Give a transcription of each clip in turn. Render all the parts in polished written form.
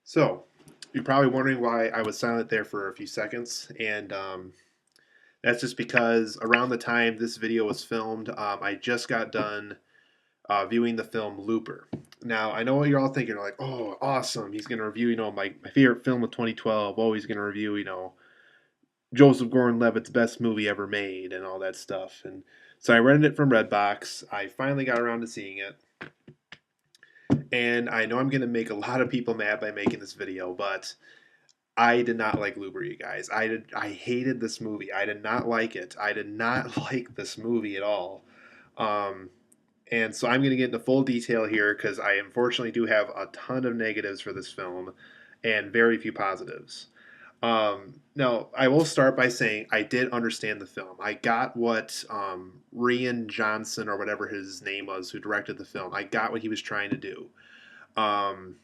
So, you're probably wondering why I was silent there for a few seconds, and that's just because around the time this video was filmed, I just got done viewing the film Looper. Now, I know what you're all thinking, like, oh, awesome, he's going to review, my favorite film of 2012. Oh, he's going to review, Joseph Gordon-Levitt's best movie ever made and all that stuff. And so I rented it from Redbox. I finally got around to seeing it. And I know I'm going to make a lot of people mad by making this video, but I did not like Looper, you guys. I hated this movie. I did not like it. I did not like this movie at all. Um, and so I'm going to get into full detail here because I unfortunately do have a ton of negatives for this film and very few positives. Now, I will start by saying I did understand the film. I got what Rian Johnson, or whatever his name was, who directed the film, I got what he was trying to do. Um,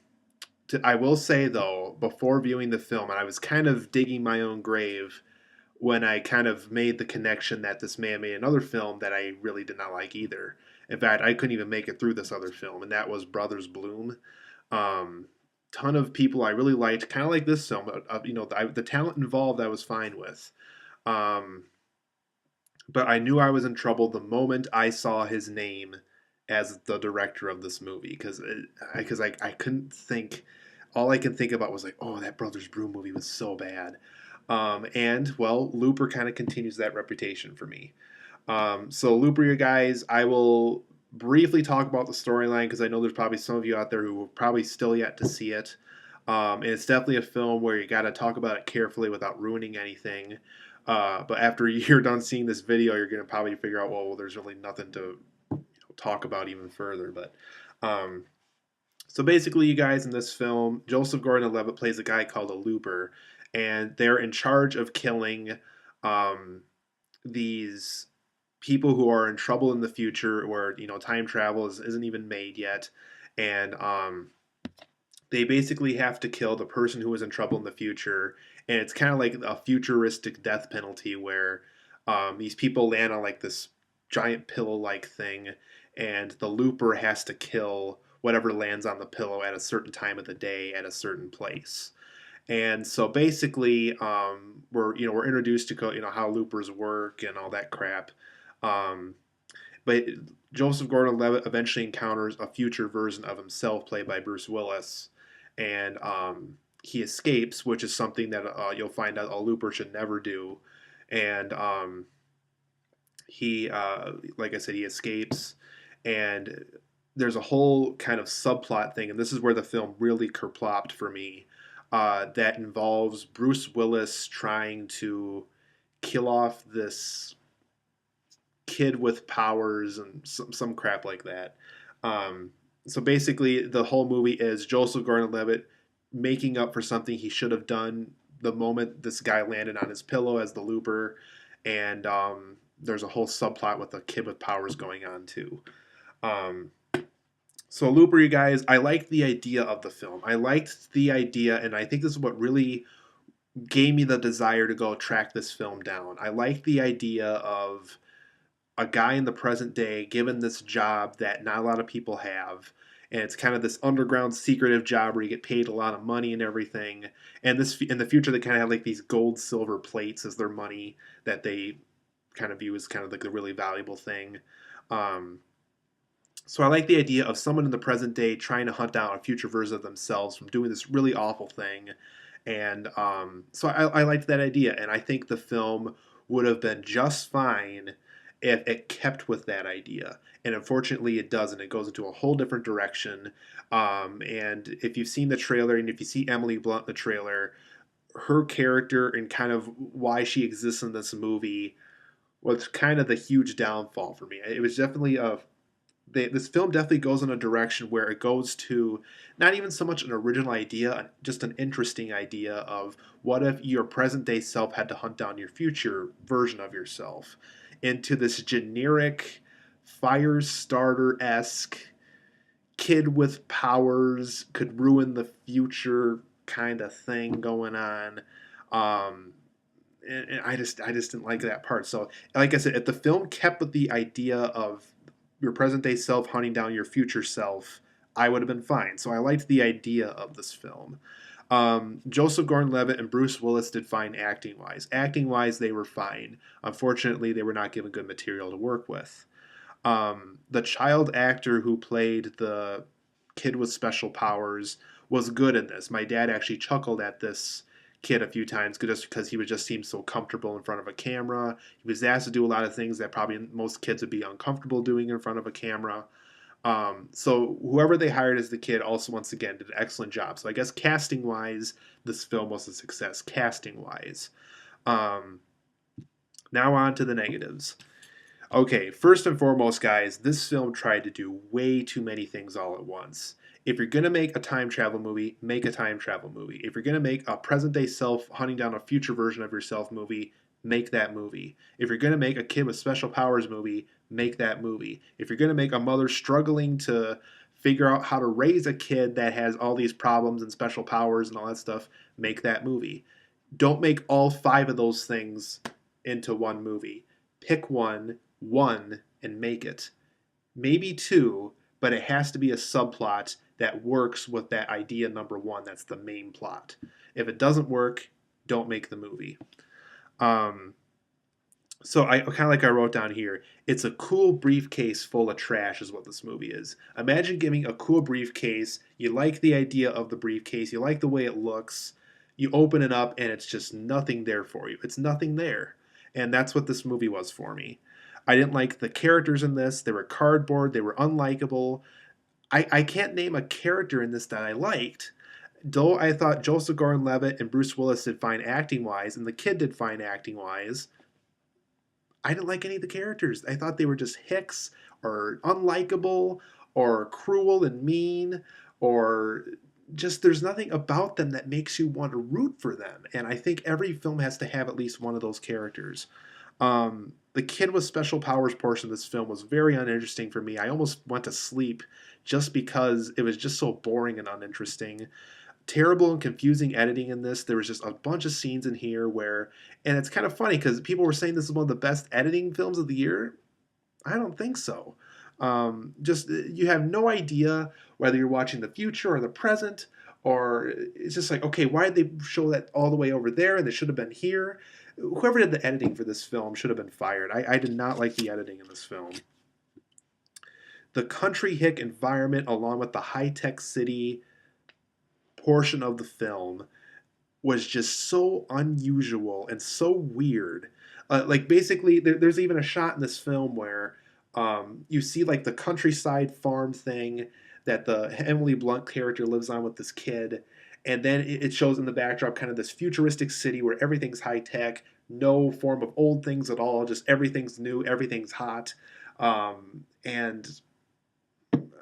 I will say though, before viewing the film, and I was kind of digging my own grave when I kind of made the connection that this man made another film that I really did not like either. In fact, I couldn't even make it through this other film, and that was Brothers Bloom. Um, Ton of people I really liked, kind of like this film. The talent involved I was fine with. Um, but I knew I was in trouble the moment I saw his name as the director of this movie because I couldn't think. All I could think about was like, oh, that Brothers Bloom movie was so bad. And well, Looper kind of continues that reputation for me. So Looper, you guys, I will briefly talk about the storyline because I know there's probably some of you out there who have probably still yet to see it. And it's definitely a film where you got to talk about it carefully without ruining anything. But after you're done seeing this video, you're going to probably figure out, well, there's really nothing to talk about even further. But um, so basically, you guys, in this film, Joseph Gordon-Levitt plays a guy called a looper, and they're in charge of killing um, these people who are in trouble in the future, where time travel isn't even made yet, and they basically have to kill the person who is in trouble in the future, and it's kind of like a futuristic death penalty where these people land on like this giant pillow-like thing, and the looper has to kill whatever lands on the pillow at a certain time of the day at a certain place. And so basically, we're introduced to how loopers work and all that crap. Um, but Joseph Gordon-Levitt eventually encounters a future version of himself, played by Bruce Willis, and he escapes, which is something that you'll find out a looper should never do. And like I said, he escapes, and there's a whole kind of subplot thing, and this is where the film really kerplopped for me. That involves Bruce Willis trying to kill off this kid with powers and some crap like that. So basically, the whole movie is Joseph Gordon-Levitt making up for something he should have done the moment this guy landed on his pillow as the looper, and there's a whole subplot with a kid with powers going on too. Um, so Looper, you guys, I liked the idea of the film. I liked the idea, and I think this is what really gave me the desire to go track this film down. I liked the idea of a guy in the present day given this job that not a lot of people have, and it's kind of this underground secretive job where you get paid a lot of money and everything. And this in the future they kind of have like these gold silver plates as their money that they kind of view as kind of like a really valuable thing. um, so I like the idea of someone in the present day trying to hunt down a future version of themselves from doing this really awful thing. And so I liked that idea, and I think the film would have been just fine if it kept with that idea. And unfortunately, it doesn't. It goes into a whole different direction. And if you've seen the trailer, and if you see Emily Blunt in the trailer, her character and kind of why she exists in this movie was kind of the huge downfall for me. It was definitely this film definitely goes in a direction where it goes to not even so much an original idea, just an interesting idea of what if your present day self had to hunt down your future version of yourself, into this generic fire starter esque kid with powers could ruin the future kind of thing going on. Um, and I just didn't like that part. So, like I said, if the film kept with the idea of your present day self hunting down your future self, I would have been fine. So I liked the idea of this film. Joseph Gordon-Levitt and Bruce Willis did fine acting wise. Acting wise, they were fine. Unfortunately, they were not given good material to work with. The child actor who played the kid with special powers was good in this. My dad actually chuckled at this kid a few times just because he would just seem so comfortable in front of a camera. He was asked to do a lot of things that probably most kids would be uncomfortable doing in front of a camera. So whoever they hired as the kid also once again did an excellent job. So I guess casting wise, this film was a success. Casting wise. Um, Now on to the negatives. Okay, first and foremost, guys, this film tried to do way too many things all at once. If you're going to make a time travel movie, make a time travel movie. If you're going to make a present day self hunting down a future version of yourself movie, make that movie. If you're going to make a kid with special powers movie, make that movie. If you're going to make a mother struggling to figure out how to raise a kid that has all these problems and special powers and all that stuff, make that movie. Don't make all five of those things into one movie. Pick one and make it. Maybe two, but it has to be a subplot that works with that idea number one. That's the main plot. If it doesn't work, don't make the movie. So I kind of like I wrote down here, it's a cool briefcase full of trash is what this movie is. Imagine giving a cool briefcase. You like the idea of the briefcase. You like the way it looks. You open it up and it's just nothing there for you. It's nothing there. And that's what this movie was for me. I didn't like the characters in this. They were cardboard. They were unlikable. I can't name a character in this that I liked. Though I thought Joseph Gordon-Levitt and Bruce Willis did fine acting-wise, and the kid did fine acting-wise, I didn't like any of the characters. I thought they were just hicks or unlikable or cruel and mean or just there's nothing about them that makes you want to root for them. And I think every film has to have at least one of those characters. The kid with special powers portion of this film was very uninteresting for me. I almost went to sleep just because it was just so boring and uninteresting. Terrible and confusing editing in this. There was just a bunch of scenes in here where, and it's kind of funny because people were saying this is one of the best editing films of the year. I don't think so. Just you have no idea whether you're watching the future or the present, or it's just like, okay, why did they show that all the way over there and they should have been here? Whoever did the editing for this film should have been fired. I did not like the editing in this film. The country hick environment, along with the high-tech city portion of the film, was just so unusual and so weird. Like basically, there's even a shot in this film where you see like the countryside farm thing that the Emily Blunt character lives on with this kid, and then it shows in the backdrop kind of this futuristic city where everything's high tech, no form of old things at all, just everything's new, everything's hot, and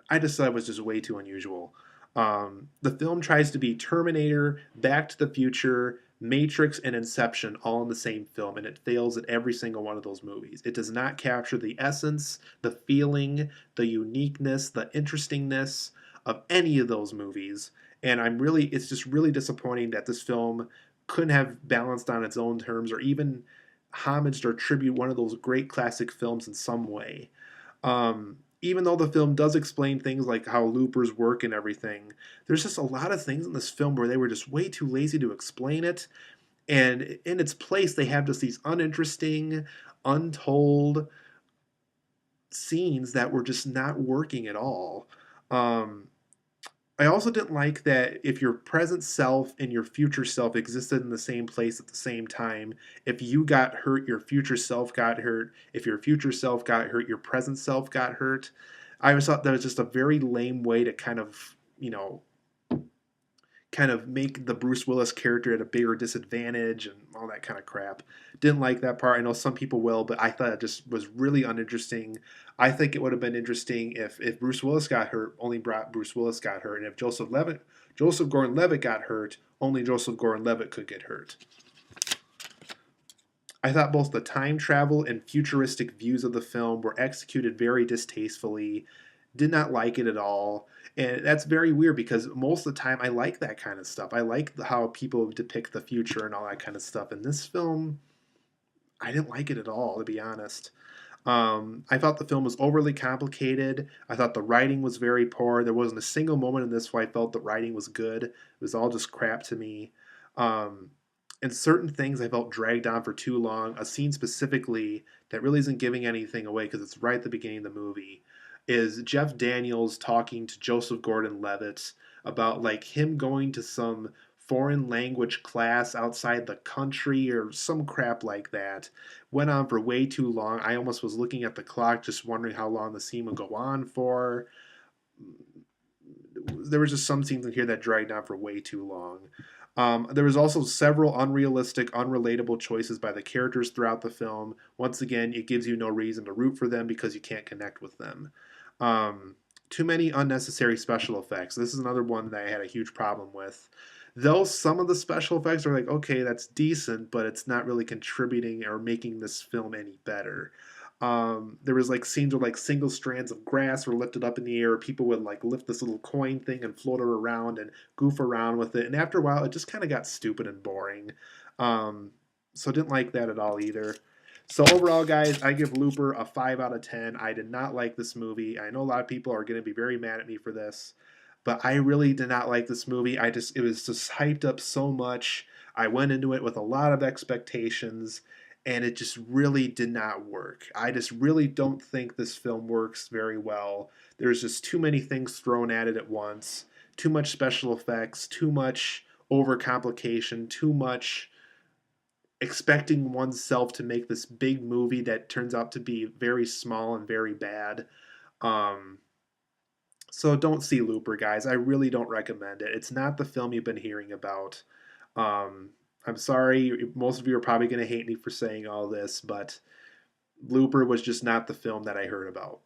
I just thought it was just way too unusual. The film tries to be Terminator, Back to the Future, Matrix, and Inception all in the same film, and it fails at every single one of those movies. It does not capture the essence, the feeling, the uniqueness, the interestingness of any of those movies. And it's just really disappointing that this film couldn't have balanced on its own terms or even homaged or tribute one of those great classic films in some way. Even though the film does explain things like how loopers work and everything, there's just a lot of things in this film where they were just way too lazy to explain it. And in its place, they have just these uninteresting, untold scenes that were just not working at all. I also didn't like that if your present self and your future self existed in the same place at the same time, if you got hurt, your future self got hurt. If your future self got hurt, your present self got hurt. I always thought that was just a very lame way to kind of make the Bruce Willis character at a bigger disadvantage and all that kind of crap. Didn't like that part. I know some people will, but I thought it just was really uninteresting. I think it would have been interesting if Bruce Willis got hurt, only Bruce Willis got hurt, and if Joseph Gordon-Levitt got hurt, only Joseph Gordon-Levitt could get hurt. I thought both the time travel and futuristic views of the film were executed very distastefully. Did not like it at all. And that's very weird because most of the time I like that kind of stuff. I like how people depict the future and all that kind of stuff. In this film, I didn't like it at all, to be honest. I thought the film was overly complicated. I thought the writing was very poor. There wasn't a single moment in this where I felt the writing was good. It was all just crap to me. Um, and certain things I felt dragged on for too long. A scene specifically that really isn't giving anything away because it's right at the beginning of the movie is Jeff Daniels talking to Joseph Gordon-Levitt about like him going to some foreign language class outside the country or some crap like that. Went on for way too long. I almost was looking at the clock just wondering how long the scene would go on for. There was just some scenes in here that dragged on for way too long. There was also several unrealistic, unrelatable choices by the characters throughout the film. Once again, it gives you no reason to root for them because you can't connect with them. Um, Too many unnecessary special effects. This is another one that I had a huge problem with. Though some of the special effects are like, okay, that's decent, but it's not really contributing or making this film any better. There was like scenes where like single strands of grass were lifted up in the air. People would like lift this little coin thing and float it around and goof around with it. And after a while, it just kind of got stupid and boring. Um, so I didn't like that at all either. So overall, guys, I give Looper a 5 out of 10. I did not like this movie. I know a lot of people are going to be very mad at me for this, but I really did not like this movie. It was just hyped up so much. I went into it with a lot of expectations, and it just really did not work. I just really don't think this film works very well. There's just too many things thrown at it at once, too much special effects, too much overcomplication, too much expecting oneself to make this big movie that turns out to be very small and very bad. Um, so don't see Looper, guys. I really don't recommend it. It's not the film you've been hearing about. Um, I'm sorry, most of you are probably going to hate me for saying all this, but Looper was just not the film that I heard about.